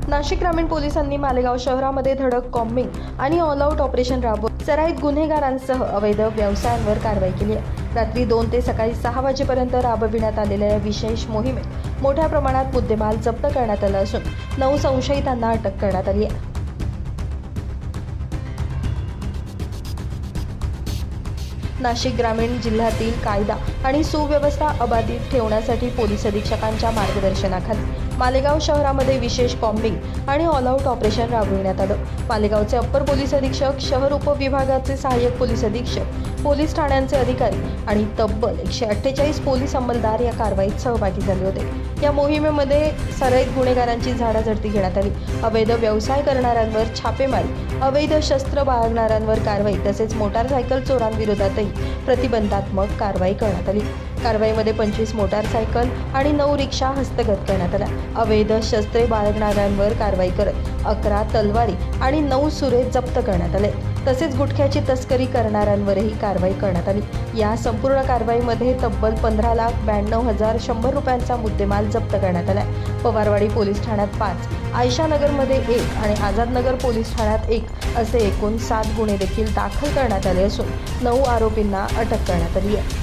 नाशिक ग्रामीण पोलिसांनी मालेगाव शहरामध्ये धडक कॉम्बिंग आणि ऑल आउट ऑपरेशन राबवून सराईत गुन्हेगारांसह अवैध व्यवसायांवर कारवाई केली आहे। रात्री 2 ते सकाळी 6 वाजेपर्यंत राबविण्यात आलेल्या या विशेष मोहिमेत मोठ्या प्रमाणात मुद्देमाल जप्त करण्यात आला असून 9 संशयितांना अटक करण्यात आली आहे। नाशिक ग्रामीण जिल्ह्यातील कायदा आणि सुव्यवस्था अबाधित ठेवण्यासाठी पोलीस अधीक्षकांच्या मार्गदर्शनाखाली मालेगाव शहरामध्ये विशेष कॉम्बिंग आणि ऑल आउट ऑपरेशन राबविण्यात आलं। मालेगावचे अप्पर पोलीस अधीक्षक, शहर उपविभागाचे सहाय्यक पोलीस अधीक्षक, पोलीस ठाण्यांचे अधिकारी आणि तब्बल 148 पोलीस अंमलदार या कारवाईत सहभागी झाले होते। या मोहिमेमध्ये सराईत गुन्हेगारांची झाडाझडती घेण्यात आली, अवैध व्यवसाय करणाऱ्यांवर छापेमारी, अवैध शस्त्र बाळगणाऱ्यांवर कारवाई तसेच मोटारसायकल चोरांविरोधातही प्रतिबंधात्मक कारवाई करण्यात आली। कारवाईमध्ये 25 मोटारसायकल आणि 9 रिक्षा हस्तगत करण्यात आल्या। अवैध शस्त्रे बाळगणाऱ्यांवर कारवाई करत 11 तलवारी आणि 9 सुरे जप्त करण्यात आले। तसेच गुटख्याची तस्करी करणाऱ्यांवरही कारवाई करण्यात आली। या संपूर्ण कारवाईमध्ये तब्बल 15,92,100 रुपयांचा मुद्देमाल जप्त करण्यात आला। पवारवाडी पोलीस ठाण्यात 5, आयशानगरमध्ये 1 आणि आझादनगर पोलीस ठाण्यात 1 असे एकूण 7 गुन्हे देखील दाखल करण्यात आले असून 9 आरोपींना अटक करण्यात आली आहे।